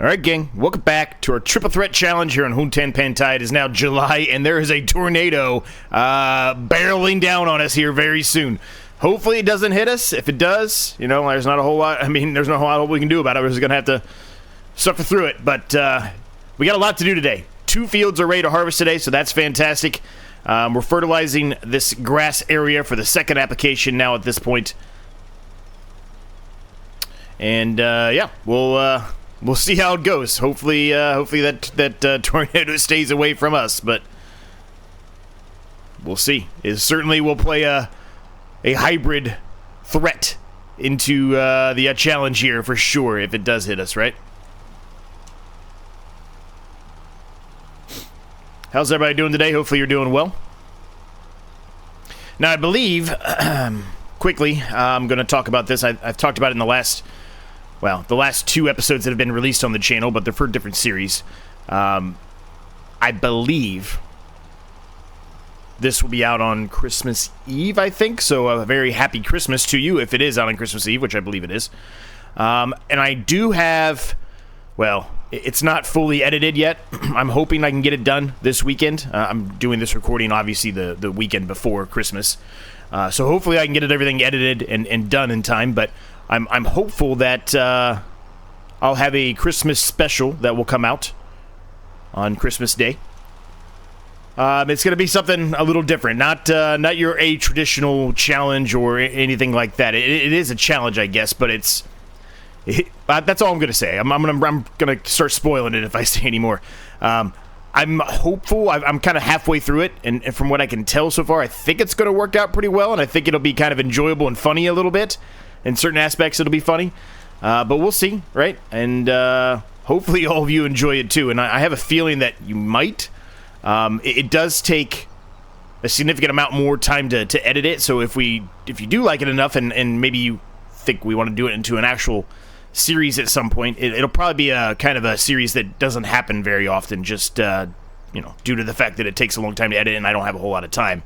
Alright, gang, welcome back to our Triple Threat Challenge here on Hutan Pantai. It is now July, and there is a tornado barreling down on us here very soon. Hopefully it doesn't hit us. If it does, you know, there's not a whole lot, there's not a whole lot we can do about it. We're just going to have to suffer through it. But we got a lot to do today. 2 fields are ready to harvest today, so that's fantastic. We're fertilizing this grass area for the second application now at this point. And, yeah, we'll see how it goes. Hopefully that tornado stays away from us, but we'll see. It certainly will play a hybrid threat into the challenge here for sure if it does hit us, right? How's everybody doing today? Hopefully you're doing well. Now I believe, quickly, I'm going to talk about this. I've talked about it in the last 2 episodes that have been released on the channel, but they're for different series. I believe this will be out on Christmas Eve, I think, so a very happy Christmas to you if it is out on Christmas Eve, which I believe it is. And I do have, well, it's not fully edited yet. I'm hoping I can get it done this weekend. I'm doing this recording, obviously, the weekend before Christmas. So hopefully I can get everything edited and done in time, but I'm hopeful that I'll have a Christmas special that will come out on Christmas Day. It's going to be something a little different, not your traditional challenge or anything like that. It is a challenge, I guess, but that's all I'm going to say. I'm going to start spoiling it if I say any more. I'm hopeful. I'm kind of halfway through it, and from what I can tell so far, I think it's going to work out pretty well, and I think it'll be kind of enjoyable and funny a little bit. In certain aspects, it'll be funny, but we'll see, right? And hopefully all of you enjoy it too, and I have a feeling that you might. It does take a significant amount more time to edit it, so if you do like it enough, and maybe you think we want to do it into an actual series at some point, it'll probably be a kind of a series that doesn't happen very often, just due to the fact that it takes a long time to edit, and I don't have a whole lot of time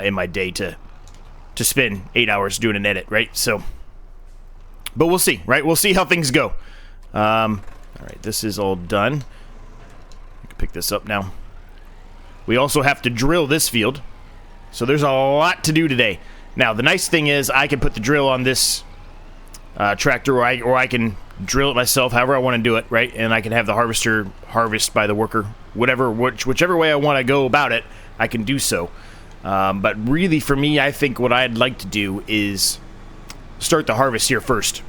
in my day to spend 8 hours doing an edit, right? So, but we'll see, right? We'll see how things go. All right, this is all done. I can pick this up now. We also have to drill this field, so there's a lot to do today. Now, the nice thing is I can put the drill on this tractor, or I can drill it myself, however I want to do it, right? And I can have the harvester harvest by the worker, whichever way I want to go about it, I can do so. But really, for me, I think what I'd like to do is start the harvest here first.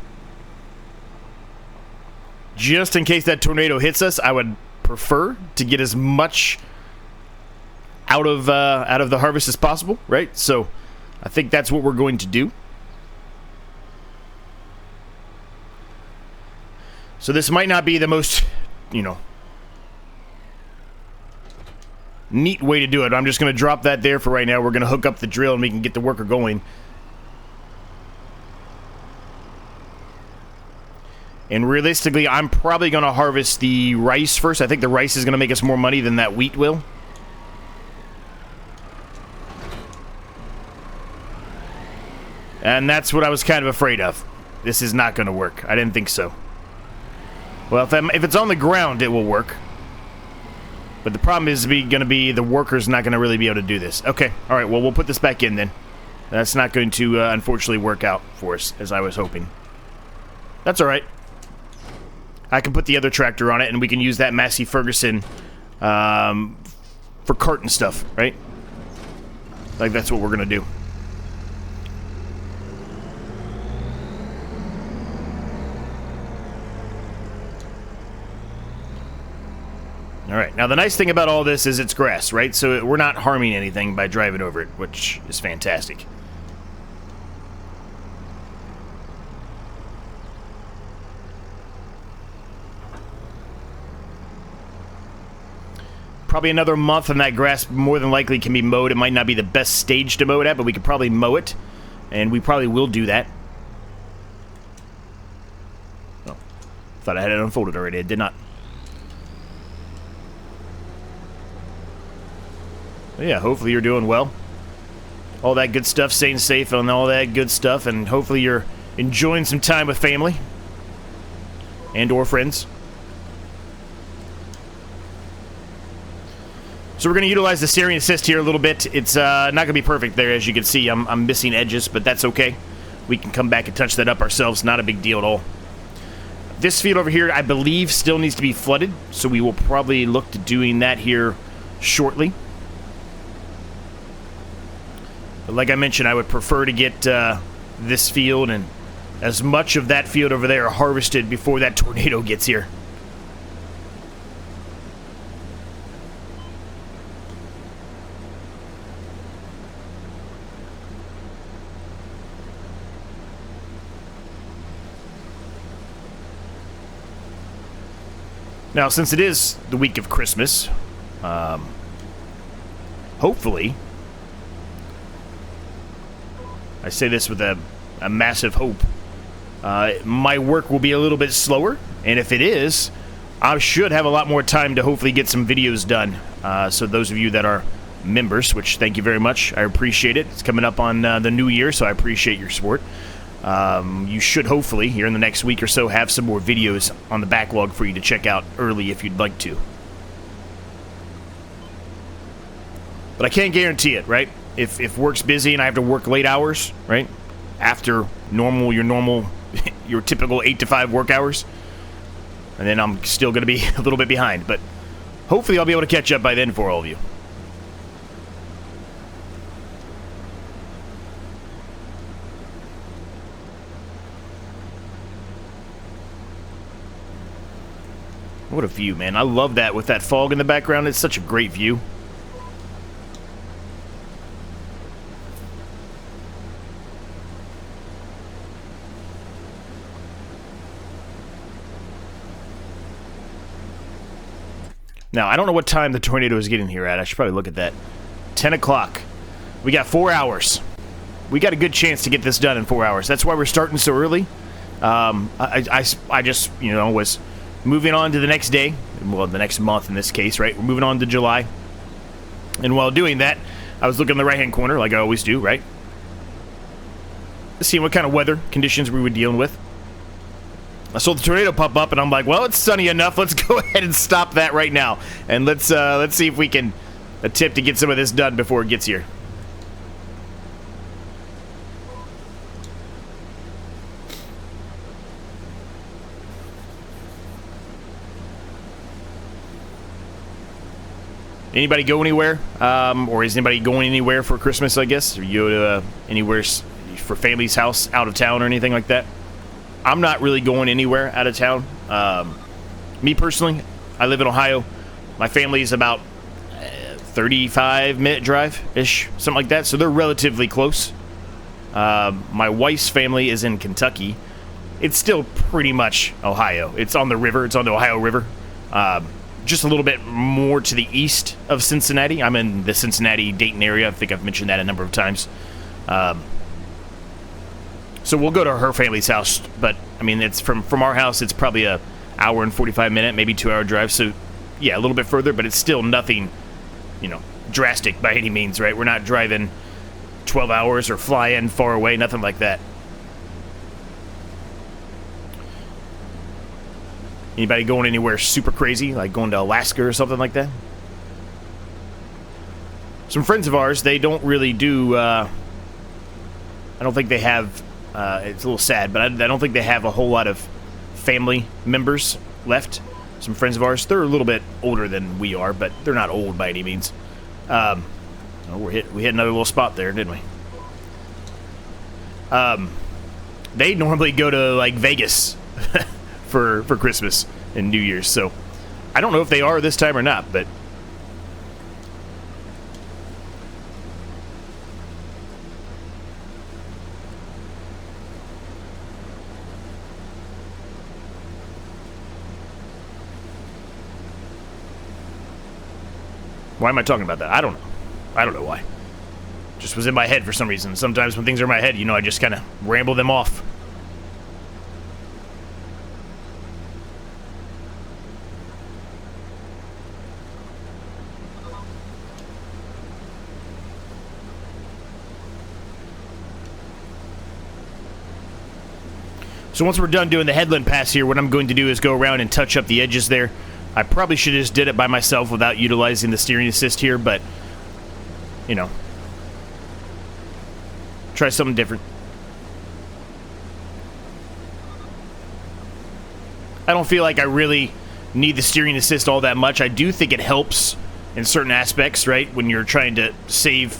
Just in case that tornado hits us, I would prefer to get as much out of the harvest as possible, right? So I think that's what we're going to do. So this might not be the most, neat way to do it. I'm just going to drop that there for right now. We're going to hook up the drill and we can get the worker going. And realistically, I'm probably going to harvest the rice first. I think the rice is going to make us more money than that wheat will. And that's what I was kind of afraid of. This is not going to work. I didn't think so. Well, if it's on the ground, it will work. But the problem is going to be the worker's not going to really be able to do this. Okay, all right, well, we'll put this back in then. That's not going to, unfortunately, work out for us, as I was hoping. That's all right. I can put the other tractor on it, and we can use that Massey Ferguson for cart and stuff, right? Like, that's what we're going to do. Alright, now the nice thing about all this is it's grass, right? So we're not harming anything by driving over it, which is fantastic. Probably another month and that grass more than likely can be mowed. It might not be the best stage to mow it at, but we could probably mow it. And we probably will do that. Oh, thought I had it unfolded already. I did not. Yeah, hopefully you're doing well. All that good stuff, staying safe and all that good stuff, and hopefully you're enjoying some time with family and or friends. So we're going to utilize the steering assist here a little bit. It's not going to be perfect there, as you can see. I'm missing edges, but that's okay. We can come back and touch that up ourselves. Not a big deal at all. This field over here, I believe, still needs to be flooded, so we will probably look to doing that here shortly. But like I mentioned, I would prefer to get this field and as much of that field over there harvested before that tornado gets here. Now, since it is the week of Christmas, hopefully, I say this with a massive hope, my work will be a little bit slower, and if it is, I should have a lot more time to hopefully get some videos done. So those of you that are members, which thank you very much, I appreciate it. It's coming up on the new year, so I appreciate your support. You should hopefully, here in the next week or so, have some more videos on the backlog for you to check out early if you'd like to. But I can't guarantee it, right? If work's busy and I have to work late hours, right? After your typical 8 to 5 work hours, and then I'm still going to be a little bit behind. But hopefully I'll be able to catch up by then for all of you. What a view, man. I love that with that fog in the background. It's such a great view. Now, I don't know what time the tornado is getting here at. I should probably look at that. 10 o'clock. We got 4 hours. We got a good chance to get this done in 4 hours. That's why we're starting so early. I just, was moving on to the next day. Well, the next month in this case, right? We're moving on to July. And while doing that, I was looking in the right-hand corner, like I always do, right? Seeing what kind of weather conditions we were dealing with. I saw the tornado pop up, and I'm like, well, it's sunny enough. Let's go ahead and stop that right now. And let's see if we can attempt to get some of this done before it gets here. Anybody go anywhere? Or is anybody going anywhere for Christmas, I guess? Or you go to anywhere for family's house, out of town, or anything like that? I'm not really going anywhere out of town. Me personally, I live in Ohio. My family is about 35-minute drive-ish, something like that. So they're relatively close. My wife's family is in Kentucky. It's still pretty much Ohio. It's on the river. It's on the Ohio River. Just a little bit more to the east of Cincinnati. I'm in the Cincinnati-Dayton area. I think I've mentioned that a number of times. So we'll go to her family's house, but I mean, it's from our house. It's probably a hour and 45-minute, maybe 2-hour drive. So yeah, a little bit further, but it's still nothing, drastic by any means, right? We're not driving 12 hours or flying far away, nothing like that. Anybody going anywhere super crazy, like going to Alaska or something like that? Some friends of ours, they don't really do. I don't think they have. It's a little sad, but I don't think they have a whole lot of family members left. Some friends of ours, they're a little bit older than we are, but they're not old by any means. We hit another little spot there, didn't we? They normally go to like Vegas for Christmas and New Year's, so I don't know if they are this time or not, but. Why am I talking about that? I don't know. I don't know why. Just was in my head for some reason. Sometimes when things are in my head, I just kind of ramble them off. So once we're done doing the headland pass here, what I'm going to do is go around and touch up the edges there. I probably should have just did it by myself without utilizing the steering assist here, but, you know, try something different. I don't feel like I really need the steering assist all that much. I do think it helps in certain aspects, right? When you're trying to save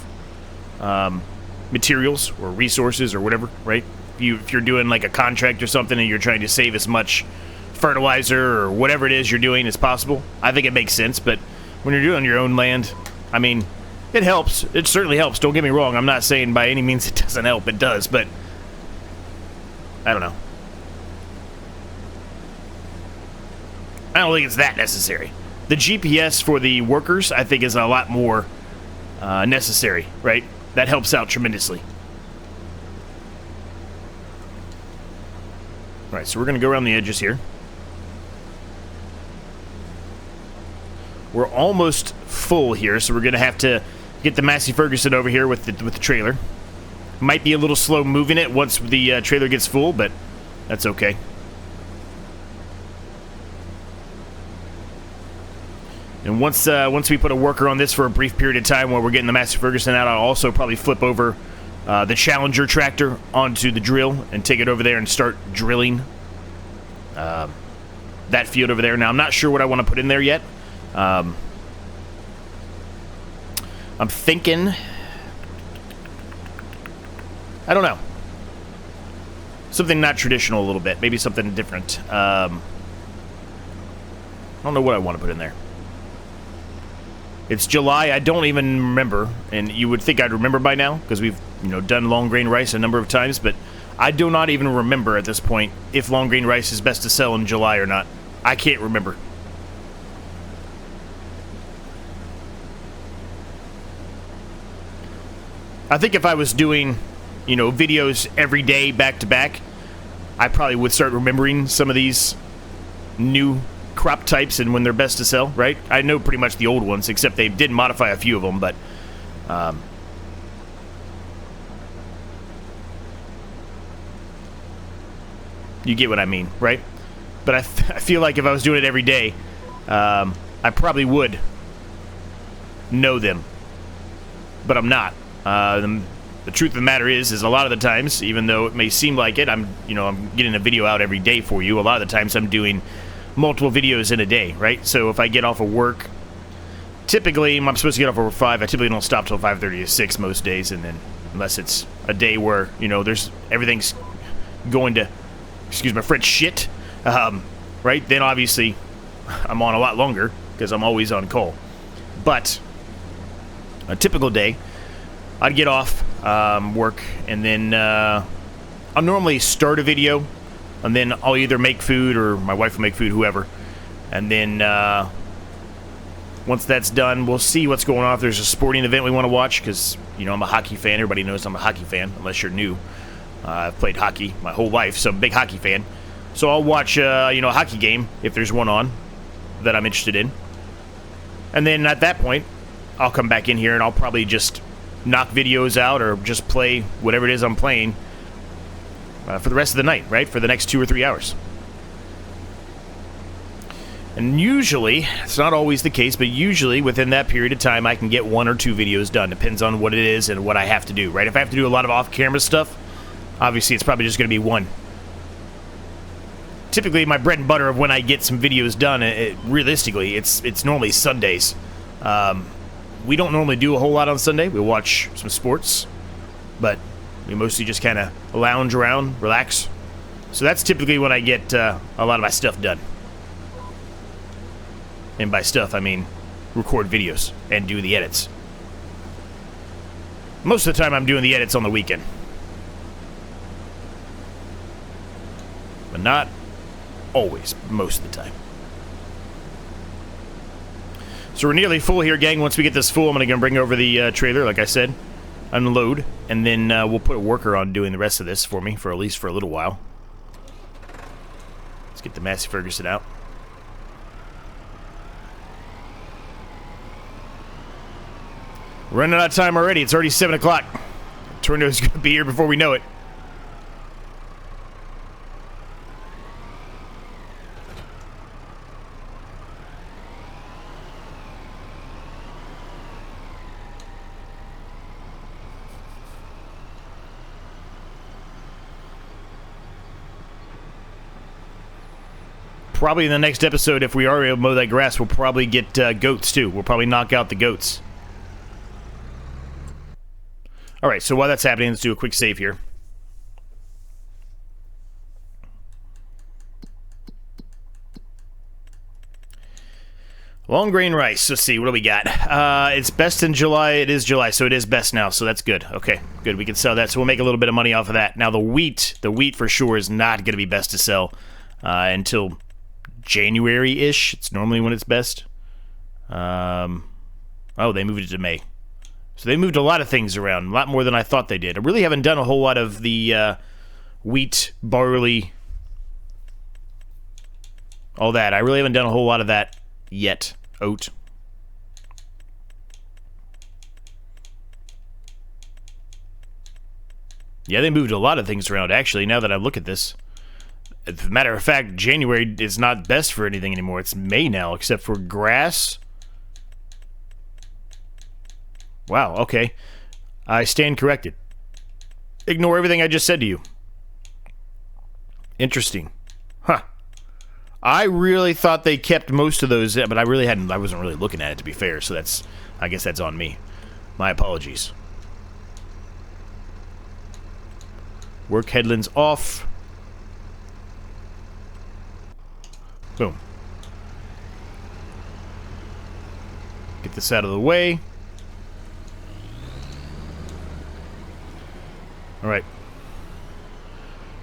materials or resources or whatever, right? If you're doing like a contract or something and you're trying to save as much fertilizer or whatever it is you're doing as possible, I think it makes sense. But when you're doing your own land, I mean, it helps. It certainly helps. Don't get me wrong. I'm not saying by any means it doesn't help. It does, but I don't know. I don't think it's that necessary. The GPS for the workers, I think, is a lot more necessary, right? That helps out tremendously. All right, so we're going to go around the edges here. We're almost full here, so we're going to have to get the Massey Ferguson over here with the trailer. Might be a little slow moving it once the trailer gets full, but that's okay. And once we put a worker on this for a brief period of time while we're getting the Massey Ferguson out, I'll also probably flip over the Challenger tractor onto the drill and take it over there and start drilling that field over there. Now, I'm not sure what I want to put in there yet. I'm thinking, I don't know, something not traditional a little bit, maybe something different. I don't know what I want to put in there. It's July. I don't even remember, and you would think I'd remember by now because we've, you know, done long grain rice a number of times, but I do not even remember at this point if long grain rice is best to sell in July or not. I can't remember. I think if I was doing, you know, videos every day back to back, I probably would start remembering some of these new crop types and when they're best to sell, right? I know pretty much the old ones, except they did modify a few of them, but you get what I mean, right? But I feel like if I was doing it every day, I probably would know them, but I'm not. The truth of the matter is a lot of the times, even though it may seem like it, I'm getting a video out every day for you. A lot of the times I'm doing multiple videos in a day, right? So if I get off of work, typically I'm supposed to get off over 5. I typically don't stop till 5:30 to 6 most days, and then unless it's a day where, you know, there's everything's going to, excuse my French, shit, right? Then obviously I'm on a lot longer because I'm always on call. But a typical day, I'd get off work, and then I'll normally start a video, and then I'll either make food or my wife will make food, whoever. And then once that's done, we'll see what's going on. If there's a sporting event we want to watch, because, you know, I'm a hockey fan. Everybody knows I'm a hockey fan, unless you're new. I've played hockey my whole life, so I'm a big hockey fan. So I'll watch, a hockey game if there's one on that I'm interested in. And then at that point, I'll come back in here and I'll probably just knock videos out or just play whatever it is I'm playing for the rest of the night, right? For the next 2 or 3 hours. And usually, it's not always the case, but usually within that period of time, I can get 1 or 2 videos done. Depends on what it is and what I have to do, right? If I have to do a lot of off-camera stuff, obviously it's probably just going to be 1. Typically, my bread and butter of when I get some videos done, realistically, it's normally Sundays. We don't normally do a whole lot on Sunday. We watch some sports, but we mostly just kind of lounge around, relax. So that's typically when I get a lot of my stuff done. And by stuff, I mean record videos and do the edits. Most of the time, I'm doing the edits on the weekend. But not always, most of the time. So we're nearly full here, gang. Once we get this full, I'm going to bring over the trailer, like I said, unload, and then we'll put a worker on doing the rest of this for me, for at least for a little while. Let's get the Massey Ferguson out. We're running out of time already. It's already 7 o'clock. Tornado's going to be here before we know it. probably in the next episode, if we are able to mow that grass, we'll probably get goats too. We'll probably knock out the goats. Alright, so while that's happening, let's do a quick save here. Long grain rice. Let's see, what do we got? It's best in July. It is July, so it is best now, so that's good. Okay, good. We can sell that, so we'll make a little bit of money off of that. Now, the wheat for sure is not going to be best to sell until January-ish. It's normally when it's best. Oh, they moved it to May. So they moved a lot of things around, a lot more than I thought they did. I really haven't done a whole lot of the wheat, barley, all that. I really haven't done a whole lot of that yet. Oat. Yeah, they moved a lot of things around, actually, now that I look at this. As a matter of fact, January is not best for anything anymore. It's May now, except for grass. Wow, okay. I stand corrected. Ignore everything I just said to you. Interesting. Huh. I really thought they kept most of those, but I wasn't really looking at it, to be fair, so I guess that's on me. My apologies. Work headlands off. Boom. Get this out of the way. Alright.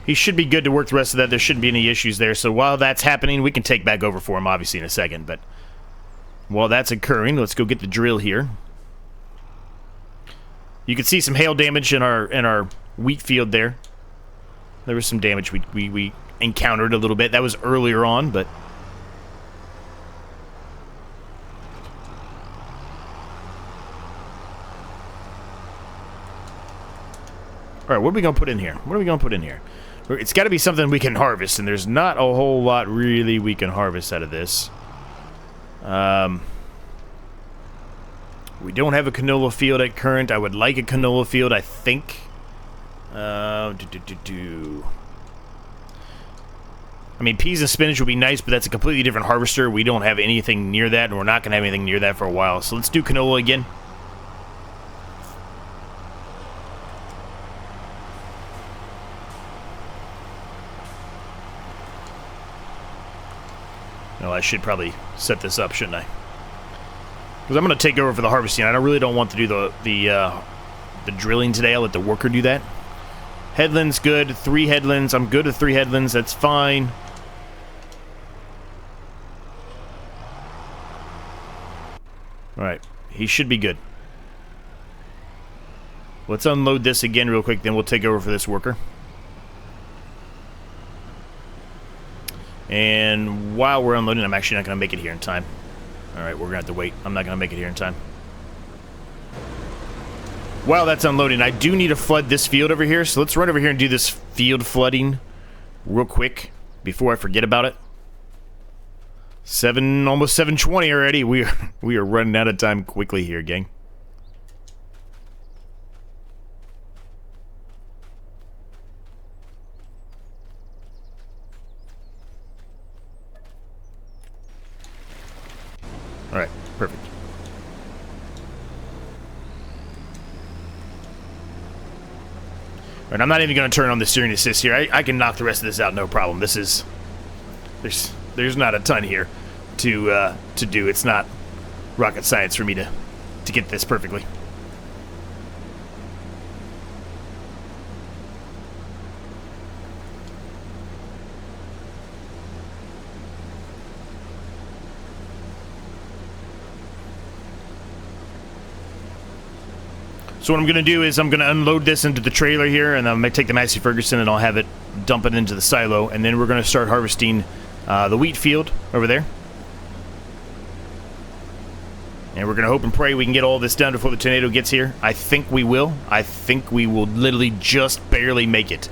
He should be good to work the rest of that. There shouldn't be any issues there. So while that's happening, we can take back over for him, obviously, in a second. But while that's occurring, let's go get the drill here. You can see some hail damage in our wheat field there. There was some damage we encountered a little bit. That was earlier on, but... Alright, what are we going to put in here? What are we going to put in here? It's got to be something we can harvest, and there's not a whole lot really we can harvest out of this. We don't have a canola field at current. I would like a canola field, I think. I mean, peas and spinach would be nice, but that's a completely different harvester. We don't have anything near that, and we're not going to have anything near that for a while. So let's do canola again. Well, I should probably set this up, shouldn't I? Because I'm going to take over for the harvesting. I really don't want to do the drilling today. I'll let the worker do that. Headlands, good. 3 headlands. I'm good with 3 headlands. That's fine. Alright. He should be good. Let's unload this again real quick, then we'll take over for this worker. And while we're unloading, I'm actually not going to make it here in time. Alright, we're going to have to wait. I'm not going to make it here in time. While that's unloading, I do need to flood this field over here, so let's run over here and do this field flooding real quick before I forget about it. Almost 7:20 already. We are running out of time quickly here, gang. Alright, perfect. Alright, I'm not even going to turn on the steering assist here. I can knock the rest of this out, no problem. This is... There's not a ton here to do. It's not rocket science for me to get this perfectly. So what I'm going to do is I'm going to unload this into the trailer here, and I'm going to take the Massey Ferguson and I'll have it dump it into the silo, and then we're going to start harvesting the wheat field over there. And we're going to hope and pray we can get all this done before the tornado gets here. I think we will. I think we will literally just barely make it.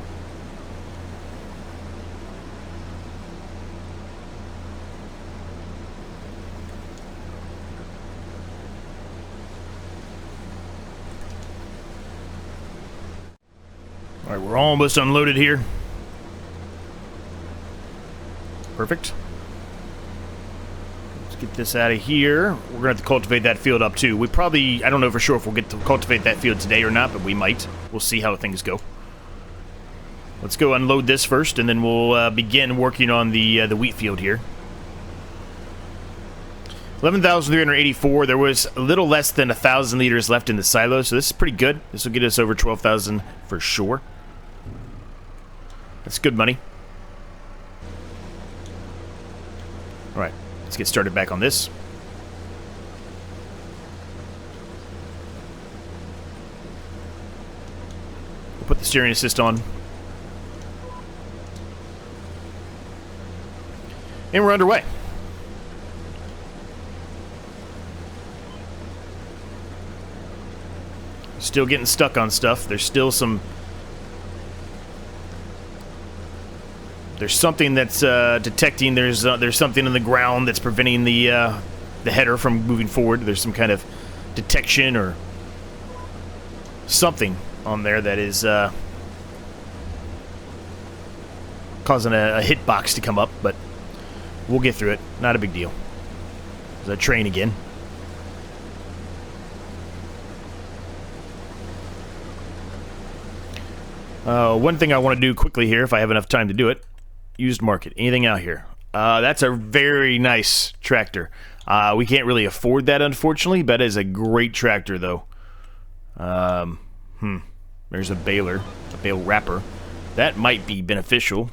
Alright, we're almost unloaded here. Perfect. Get this out of here. We're going to have to cultivate that field up, too. We probably... I don't know for sure if we'll get to cultivate that field today or not, but we might. We'll see how things go. Let's go unload this first, and then we'll begin working on the wheat field here. 11,384. There was a little less than 1,000 liters left in the silo, so this is pretty good. This will get us over 12,000 for sure. That's good money. All right, let's get started back on this. We'll put the steering assist on. And we're underway. Still getting stuck on stuff. There's still some... There's something that's detecting. There's something in the ground that's preventing the header from moving forward. There's some kind of detection or something on there that is causing a hitbox to come up, but we'll get through it. Not a big deal. There's a train again. One thing I want to do quickly here, if I have enough time to do it, used market. Anything out here? That's a very nice tractor. We can't really afford that, unfortunately, but it is a great tractor, though. There's a baler, a bale wrapper. That might be beneficial.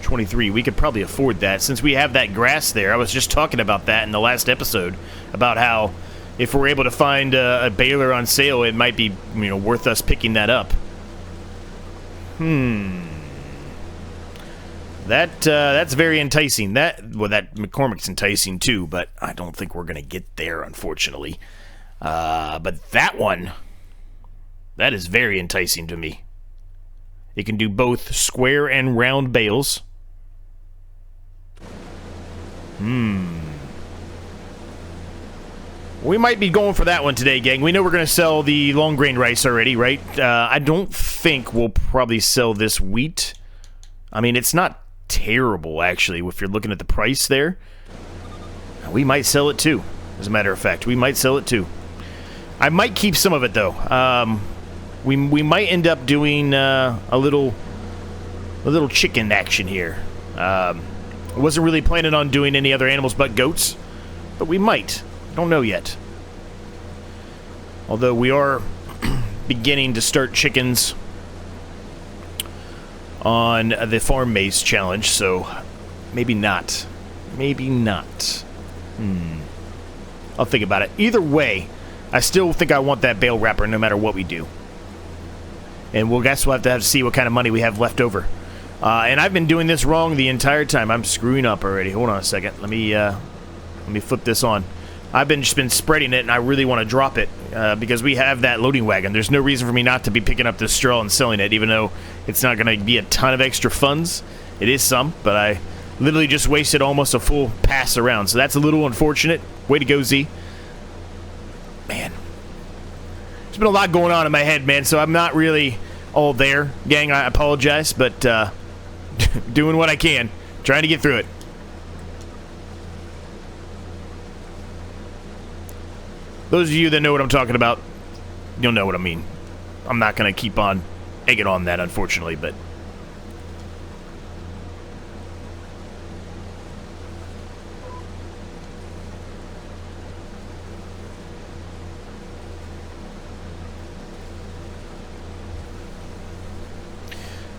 23. We could probably afford that since we have that grass there. I was just talking about that in the last episode, about how if we're able to find a baler on sale, it might be, you know, worth us picking that up. That's very enticing. That McCormick's enticing too, but I don't think we're gonna get there, unfortunately. But that one, that is very enticing to me. It can do both square and round bales. We might be going for that one today, gang. We know we're going to sell the long grain rice already, right? I don't think we'll probably sell this wheat. I mean, it's not terrible, actually, if you're looking at the price there. We might sell it, too, as a matter of fact. We might sell it, too. I might keep some of it, though. We might end up doing a little chicken action here. I wasn't really planning on doing any other animals but goats, but we might. Don't know yet. Although we are beginning to start chickens on the FarmingSimulator challenge, so maybe not. Maybe not. I'll think about it. Either way, I still think I want that bale wrapper no matter what we do. And we'll have to see what kind of money we have left over. And I've been doing this wrong the entire time. I'm screwing up already. Hold on a second. Let me flip this on. I've just been spreading it, and I really want to drop it because we have that loading wagon. There's no reason for me not to be picking up this straw and selling it, even though it's not going to be a ton of extra funds. It is some, but I literally just wasted almost a full pass around, so that's a little unfortunate. Way to go, Z. Man. There's been a lot going on in my head, man, so I'm not really all there. Gang, I apologize, but doing what I can. Trying to get through it. Those of you that know what I'm talking about, you'll know what I mean. I'm not going to keep on egging on that, unfortunately, but...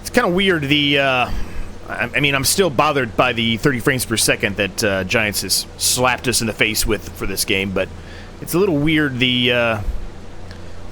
It's kind of weird, I mean, I'm still bothered by the 30 frames per second that Giants has slapped us in the face with for this game, but... It's a little weird, they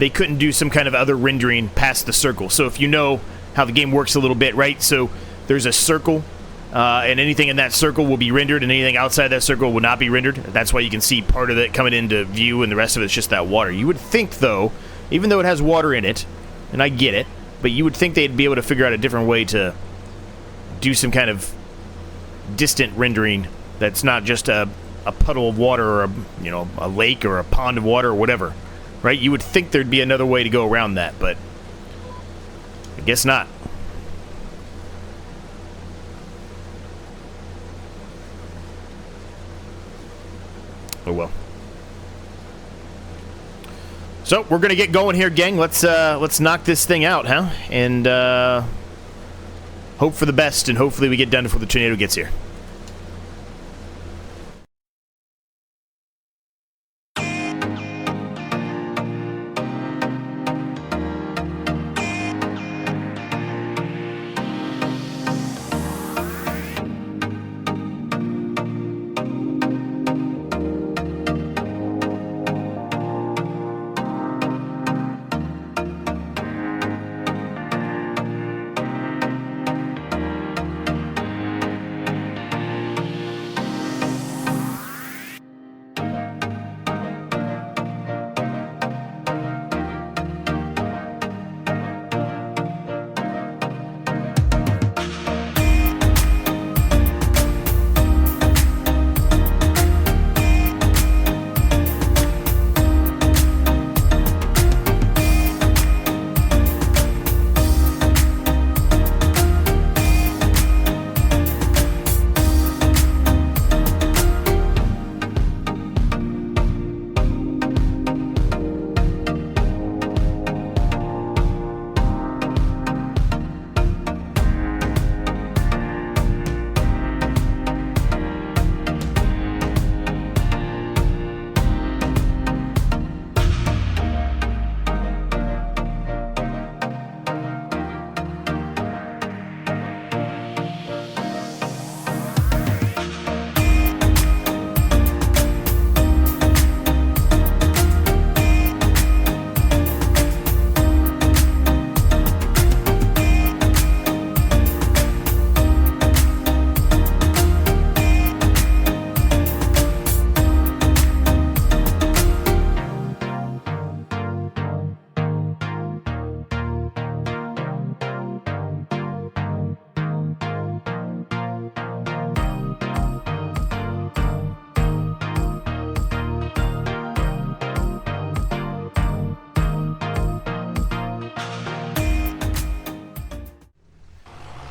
couldn't do some kind of other rendering past the circle. So if you know how the game works a little bit, right? So there's a circle, and anything in that circle will be rendered, and anything outside that circle will not be rendered. That's why you can see part of it coming into view, and the rest of it's just that water. You would think, though, even though it has water in it, and I get it, but you would think they'd be able to figure out a different way to do some kind of distant rendering that's not just a puddle of water or a lake or a pond of water or whatever, right? You would think there'd be another way to go around that, but I guess not. Oh well. So we're gonna get going here, gang. Let's knock this thing out, huh? And hope for the best, and hopefully we get done before the tornado gets here.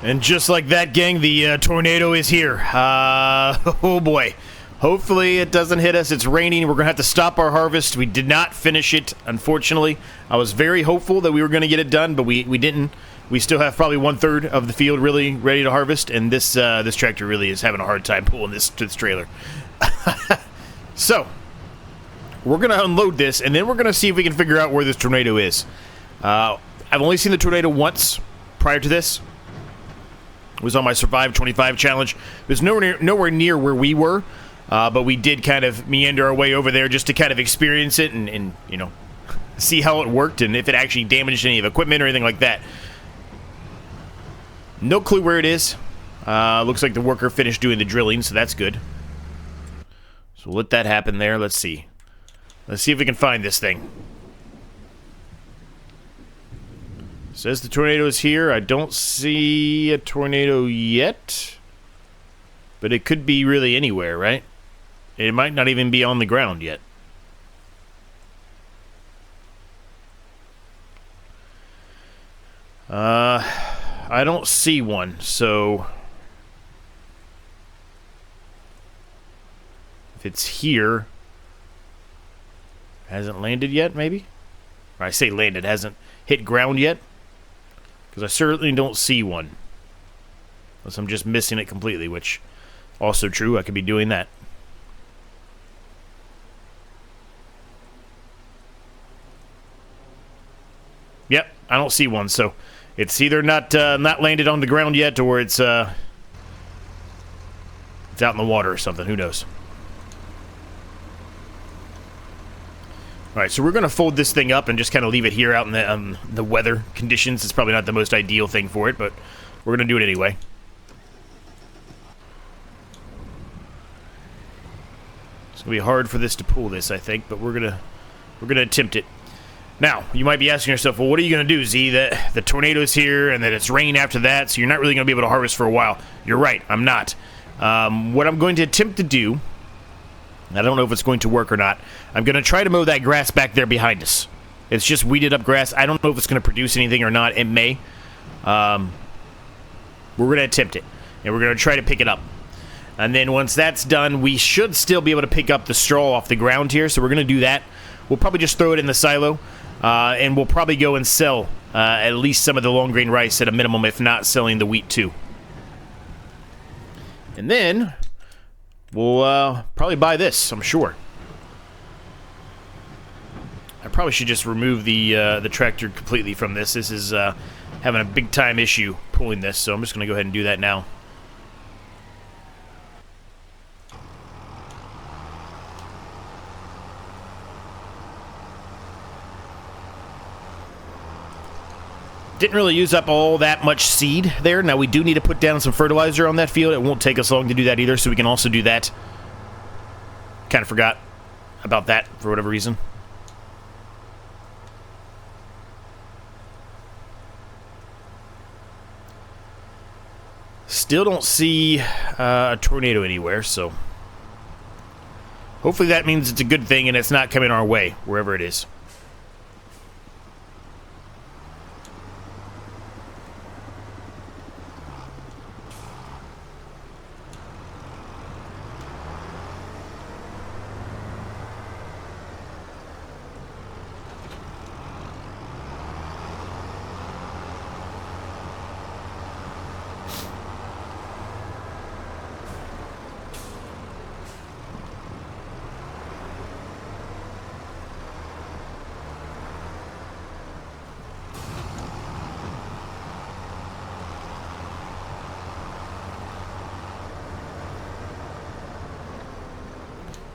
And just like that, gang, the tornado is here. Oh boy. Hopefully it doesn't hit us. It's raining. We're going to have to stop our harvest. We did not finish it, unfortunately. I was very hopeful that we were going to get it done, but we didn't. We still have probably 1/3 of the field really ready to harvest, and this this tractor really is having a hard time pulling this trailer. So, we're going to unload this, and then we're going to see if we can figure out where this tornado is. I've only seen the tornado once prior to this. It was on my Survive 25 challenge. It was nowhere near where we were, but we did kind of meander our way over there just to kind of experience it and you know, see how it worked and if it actually damaged any of the equipment or anything like that. No clue where it is. Looks like the worker finished doing the drilling, so that's good. So we'll let that happen there. Let's see. Let's see if we can find this thing. Says the tornado is here. I don't see a tornado yet. But it could be really anywhere, right? It might not even be on the ground yet. I don't see one, so if it's here, hasn't landed yet, maybe? Or I say landed, hasn't hit ground yet? Because I certainly don't see one. Unless I'm just missing it completely, which also true. I could be doing that. Yep, I don't see one, so it's either not landed on the ground yet, or it's out in the water or something. Who knows? All right, so we're going to fold this thing up and just kind of leave it here out in the weather conditions. It's probably not the most ideal thing for it, but we're going to do it anyway. It's going to be hard for this to pull this, I think, but we're going to attempt it. Now, you might be asking yourself, well, what are you going to do, Z? The tornado's here, and then it's rain after that, so you're not really going to be able to harvest for a while. You're right, I'm not. What I'm going to attempt to do, I don't know if it's going to work or not, I'm going to try to mow that grass back there behind us. It's just weeded up grass. I don't know if it's going to produce anything or not. It may. We're going to attempt it, and we're going to try to pick it up. And then once that's done, we should still be able to pick up the straw off the ground here. So we're going to do that. We'll probably just throw it in the silo. And we'll probably go and sell at least some of the long grain rice at a minimum, if not selling the wheat too. And then we'll probably buy this, I'm sure. I probably should just remove the tractor completely from this. This is having a big time issue pulling this, so I'm just going to go ahead and do that now. Didn't really use up all that much seed there. Now we do need to put down some fertilizer on that field. It won't take us long to do that either, so we can also do that. Kind of forgot about that for whatever reason. Still don't see a tornado anywhere, so hopefully that means it's a good thing and it's not coming our way, wherever it is.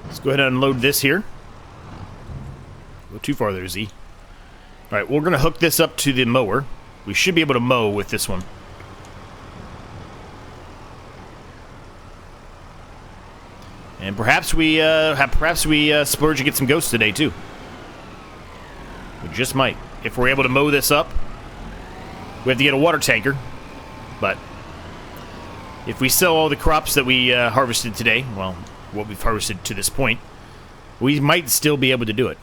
Let's go ahead and unload this here. Go too far there, Z. Alright, we're going to hook this up to the mower. We should be able to mow with this one. And perhaps we splurge and get some ghosts today, too. We just might. If we're able to mow this up, we have to get a water tanker. But if we sell all the crops that we harvested today, well, what we've harvested to this point, we might still be able to do it.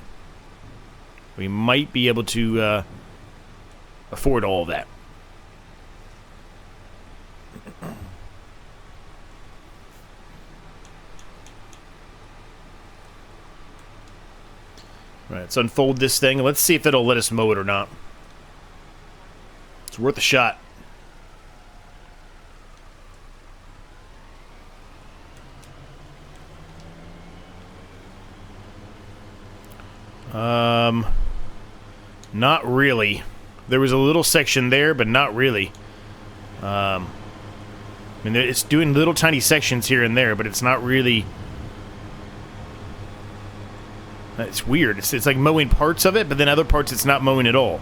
We might be able to afford all of that. Right, let's unfold this thing. Let's see if it'll let us mow it or not. It's worth a shot. Not really. There was a little section there, but not really. I mean, it's doing little tiny sections here and there, but it's not really... It's weird. It's like mowing parts of it, but then other parts it's not mowing at all.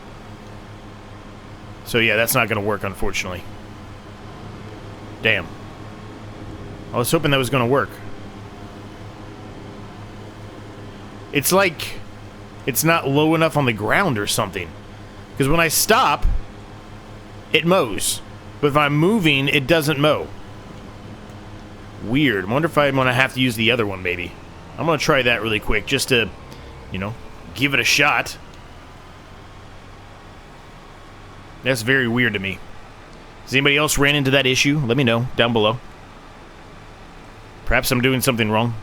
So yeah, that's not going to work, unfortunately. Damn. I was hoping that was going to work. It's like... it's not low enough on the ground or something. Because when I stop, it mows. But if I'm moving, it doesn't mow. Weird. I wonder if I'm going to have to use the other one, maybe. I'm going to try that really quick, just to, you know, give it a shot. That's very weird to me. Has anybody else ran into that issue? Let me know down below. Perhaps I'm doing something wrong.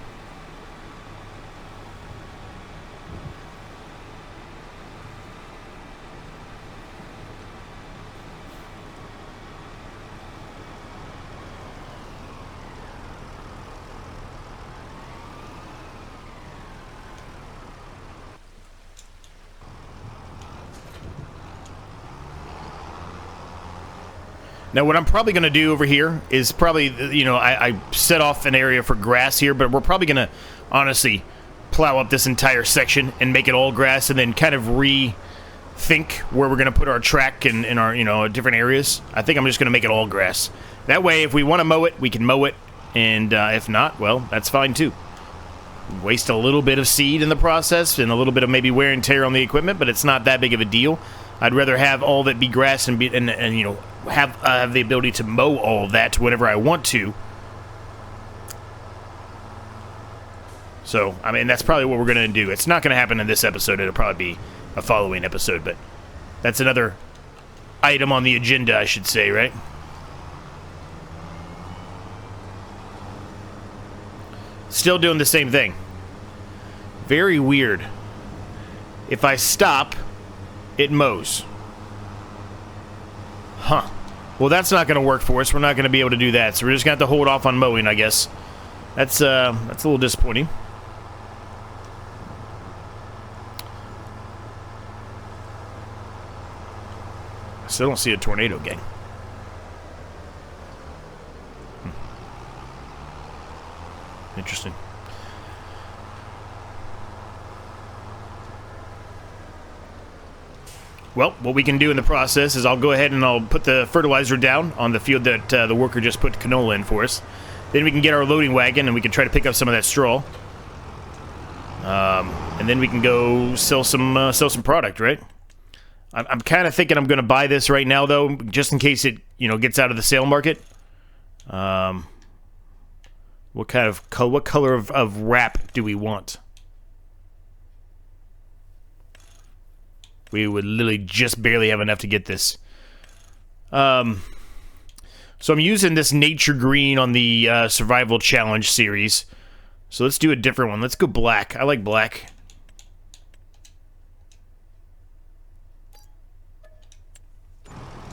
Now, what I'm probably going to do over here is probably, you know, I set off an area for grass here, but we're probably going to, honestly, plow up this entire section and make it all grass and then kind of rethink where we're going to put our track in our, you know, different areas. I think I'm just going to make it all grass. That way, if we want to mow it, we can mow it, and if not, well, that's fine, too. Waste a little bit of seed in the process and a little bit of maybe wear and tear on the equipment, but it's not that big of a deal. I'd rather have all that be grass and you know, have the ability to mow all of that whenever I want to. So, I mean, that's probably what we're going to do. It's not going to happen in this episode. It'll probably be a following episode, but that's another item on the agenda, I should say, right? Still doing the same thing. Very weird. If I stop, it mows. Huh. Well, that's not going to work for us. We're not going to be able to do that. So we're just going to have to hold off on mowing, I guess. That's a little disappointing. I still don't see a tornado, gang. Interesting. Well, what we can do in the process is I'll go ahead and I'll put the fertilizer down on the field that the worker just put canola in for us. Then we can get our loading wagon and we can try to pick up some of that straw. And then we can go sell some product, right? I'm kind of thinking I'm going to buy this right now, though, just in case it, gets out of the sale market. What color of wrap do we want? We would literally just barely have enough to get this. So I'm using this nature green on the survival challenge series. So let's do a different one. Let's go black. I like black.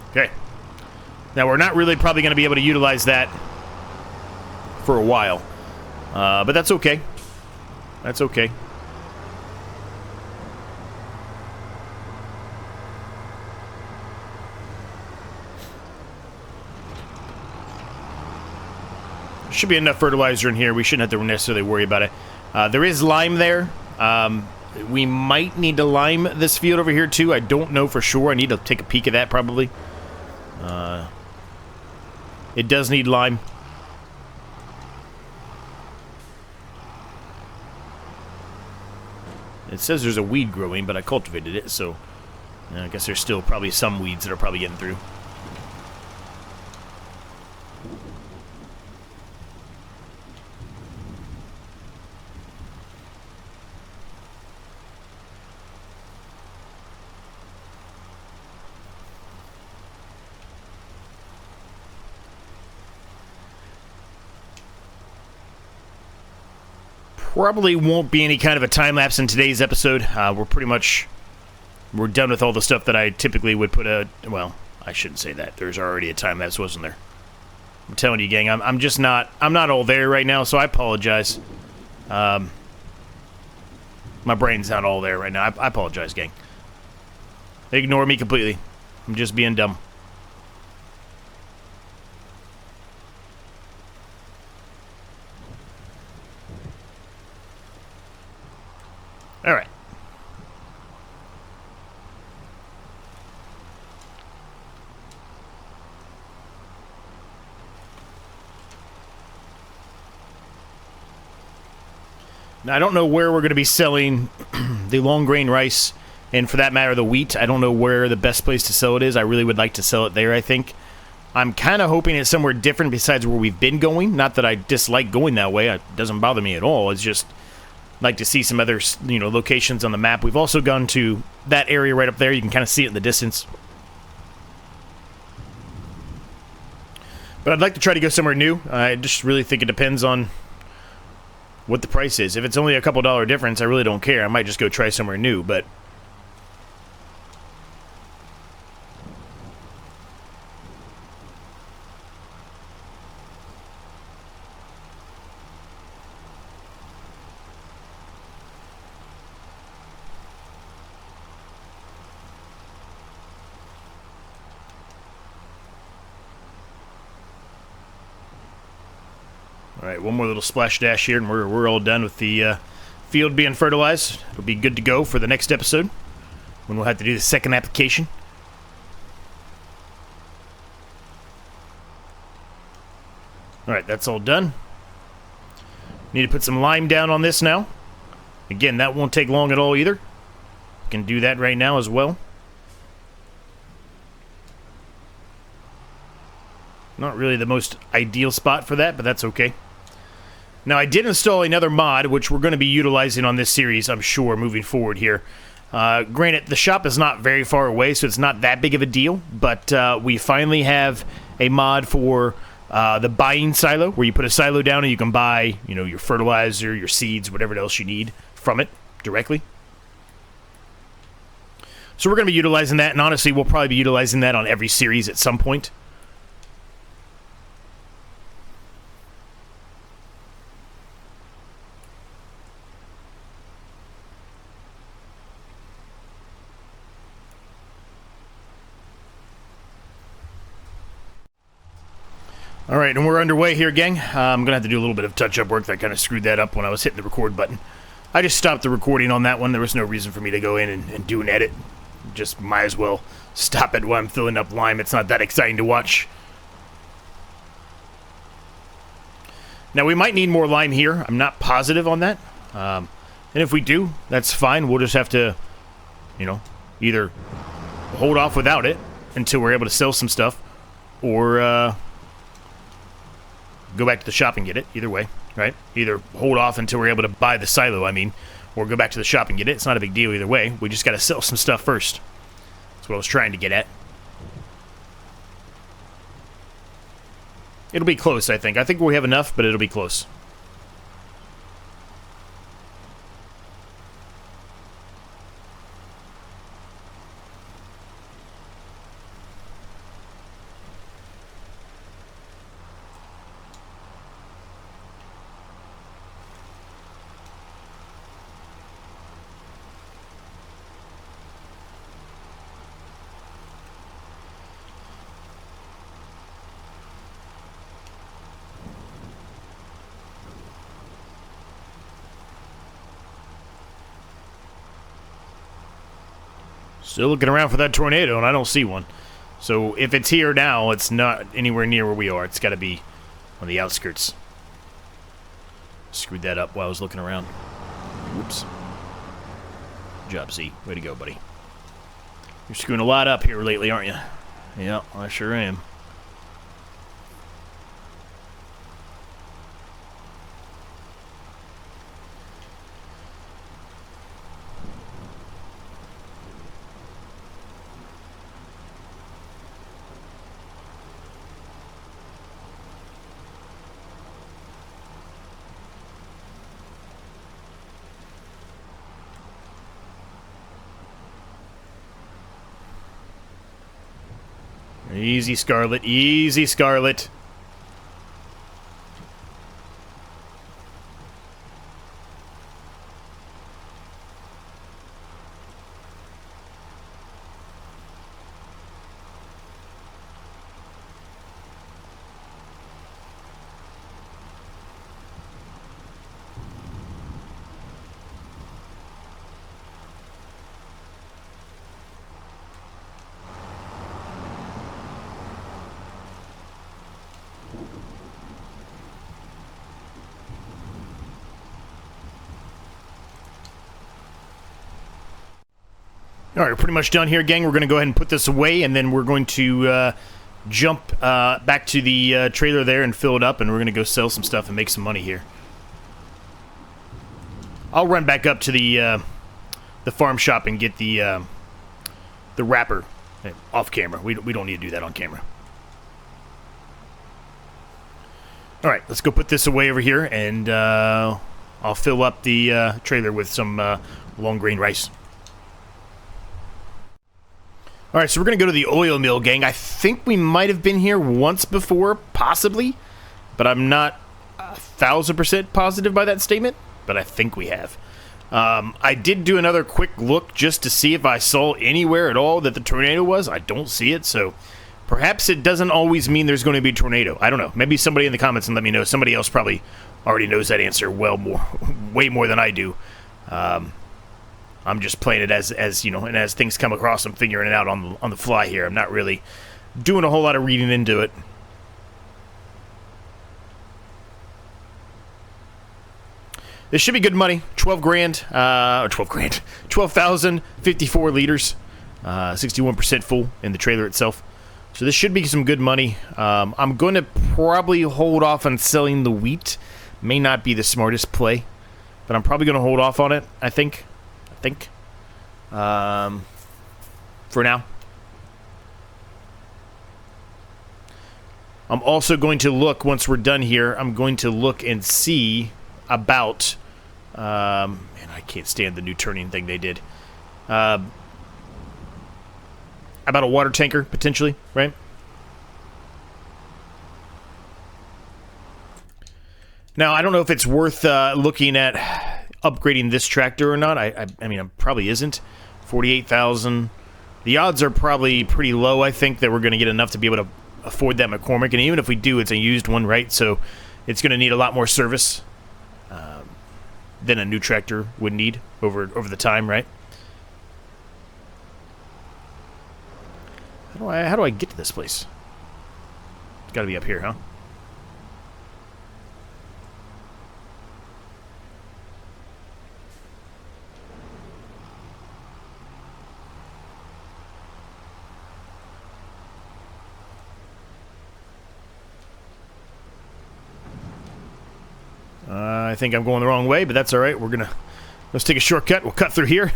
Okay. Now we're not really probably going to be able to utilize that for a while. But that's okay. That's okay. Should be enough fertilizer in here. We shouldn't have to necessarily worry about it. There is lime there. We might need to lime this field over here too. I don't know for sure. I need to take a peek at that probably. It does need lime. It says there's a weed growing, but I cultivated it, so I guess there's still probably some weeds that are probably getting through. Probably won't be any kind of a time lapse in today's episode. We're done with all the stuff that I typically would put well, I shouldn't say that. There's already a time lapse, wasn't there? I'm telling you, gang, I'm not all there right now, so I apologize. My brain's not all there right now. I apologize, gang. Ignore me completely. I'm just being dumb. All right. Now, I don't know where we're going to be selling the long grain rice, and for that matter, the wheat. I don't know where the best place to sell it is. I really would like to sell it there, I think. I'm kind of hoping it's somewhere different besides where we've been going. Not that I dislike going that way. It doesn't bother me at all. It's just like to see some other, locations on the map. We've also gone to that area right up there. You can kind of see it in the distance. But I'd like to try to go somewhere new. I just really think it depends on what the price is. If it's only a couple dollar difference, I really don't care. I might just go try somewhere new, but Alright, one more little splash dash here, and we're all done with the field being fertilized. It'll be good to go for the next episode, when we'll have to do the second application. Alright, that's all done. Need to put some lime down on this now. Again, that won't take long at all either. We can do that right now as well. Not really the most ideal spot for that, but that's okay. Now, I did install another mod, which we're going to be utilizing on this series, I'm sure, moving forward here. Granted, the shop is not very far away, so it's not that big of a deal, but we finally have a mod for the buying silo, where you put a silo down and you can buy, you know, your fertilizer, your seeds, whatever else you need from it directly. So we're going to be utilizing that, and honestly, we'll probably be utilizing that on every series at some point. All right, and we're underway here, gang. I'm going to have to do a little bit of touch-up work. That kind of screwed that up when I was hitting the record button. I just stopped the recording on that one. There was no reason for me to go in and do an edit. Just might as well stop it while I'm filling up lime. It's not that exciting to watch. Now, we might need more lime here. I'm not positive on that. And if we do, that's fine. We'll just have to, you know, either hold off without it until we're able to sell some stuff, or go back to the shop and get it. Either way, right? Either hold off until we're able to buy the silo, I mean, or go back to the shop and get it. It's not a big deal either way. We just got to sell some stuff first. That's what I was trying to get at. It'll be close, I think. I think we have enough, but it'll be close. Still looking around for that tornado, and I don't see one. So if it's here now, it's not anywhere near where we are. It's got to be on the outskirts. Screwed that up while I was looking around. Whoops. Good job, Z. Way to go, buddy. You're screwing a lot up here lately, aren't you? Yeah, I sure am. Easy, Scarlet. Easy, Scarlet. All right, we're pretty much done here, gang. We're going to go ahead and put this away, and then we're going to jump back to the trailer there and fill it up, and we're going to go sell some stuff and make some money here. I'll run back up to the farm shop and get the wrapper off camera. We don't need to do that on camera. All right, let's go put this away over here, and I'll fill up the trailer with some long grain rice. All right, so we're going to go to the oil mill, gang. I think we might have been here once before, possibly, but I'm not 1,000% positive by that statement, but I think we have. I did do another quick look just to see if I saw anywhere at all that the tornado was. I don't see it, so perhaps it doesn't always mean there's going to be a tornado. I don't know. Maybe somebody in the comments can let me know. Somebody else probably already knows that answer way more than I do. I'm just playing it as you know, and as things come across, I'm figuring it out on the fly here. I'm not really doing a whole lot of reading into it. This should be good money. 12 grand, 12,054 liters, 61% full in the trailer itself. So this should be some good money. I'm going to probably hold off on selling the wheat. May not be the smartest play, but I'm probably going to hold off on it, I think, for now. I'm also going to look, once we're done here, I'm going to look and see about, man, I can't stand the new turning thing they did. About a water tanker, potentially, right? Now, I don't know if it's worth looking at upgrading this tractor or not. I mean, it probably isn't. 48,000. The odds are probably pretty low, I think, that we're going to get enough to be able to afford that McCormick. And even if we do, it's a used one, right? So it's going to need a lot more service than a new tractor would need over the time, right? How do I get to this place? It's got to be up here, huh? I think I'm going the wrong way, but that's all right. Let's take a shortcut. We'll cut through here.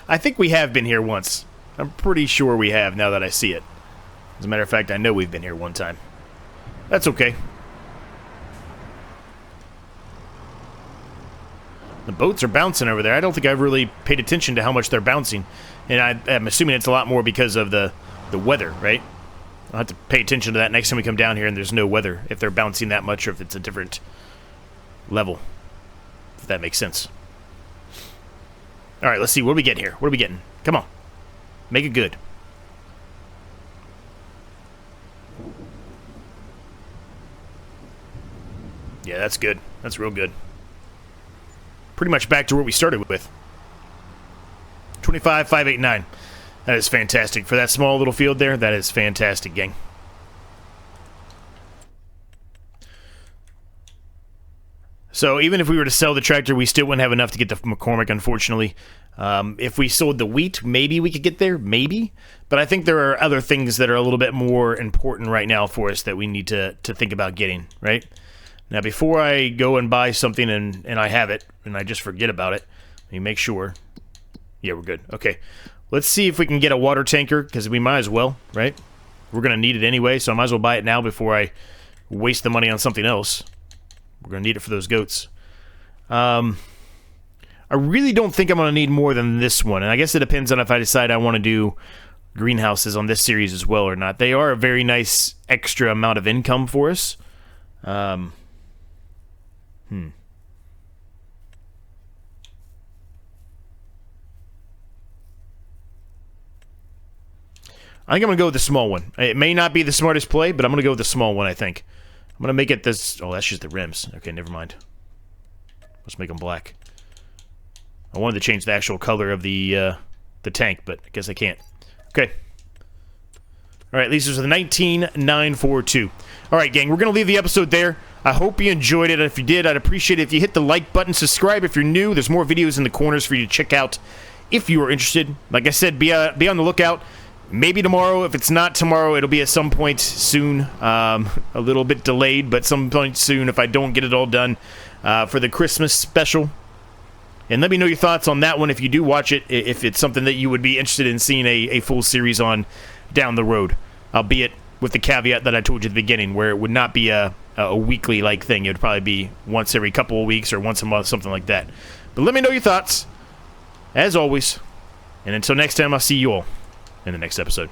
I think we have been here once. I'm pretty sure we have now that I see it. As a matter of fact, I know we've been here one time. That's okay. The boats are bouncing over there. I don't think I've really paid attention to how much they're bouncing. And I'm assuming it's a lot more because of the weather, right? I'll have to pay attention to that next time we come down here and there's no weather. If they're bouncing that much or if it's a different level. If that makes sense. Alright, let's see. What do we get here? What are we getting? Come on. Make it good. Yeah, that's good. That's real good. Pretty much back to where we started with. 25,589. That is fantastic. For that small little field there, that is fantastic, gang. So even if we were to sell the tractor, we still wouldn't have enough to get the McCormick, unfortunately. If we sold the wheat, maybe we could get there, maybe. But I think there are other things that are a little bit more important right now for us that we need to think about getting, right? Now, before I go and buy something and I have it, and I just forget about it, let me make sure. Yeah, we're good. Okay. Let's see if we can get a water tanker, because we might as well, right? We're going to need it anyway, so I might as well buy it now before I waste the money on something else. We're going to need it for those goats. I really don't think I'm going to need more than this one, and I guess it depends on if I decide I want to do greenhouses on this series as well or not. They are a very nice extra amount of income for us. I think I'm going to go with the small one. It may not be the smartest play, but I'm going to go with the small one, I think. I'm going to make it this... Oh, that's just the rims. Okay, never mind. Let's make them black. I wanted to change the actual color of the tank, but I guess I can't. Okay. All right, these are the 19942. All right, gang, we're going to leave the episode there. I hope you enjoyed it. If you did, I'd appreciate it if you hit the like button, subscribe if you're new. There's more videos in the corners for you to check out if you are interested. Like I said, be on the lookout. Maybe tomorrow. If it's not tomorrow, it'll be at some point soon. A little bit delayed, but some point soon if I don't get it all done for the Christmas special. And let me know your thoughts on that one if you do watch it, if it's something that you would be interested in seeing a full series on down the road. Albeit with the caveat that I told you at the beginning, where it would not be a weekly-like thing. It would probably be once every couple of weeks or once a month, something like that. But let me know your thoughts, as always. And until next time, I'll see you all in the next episode.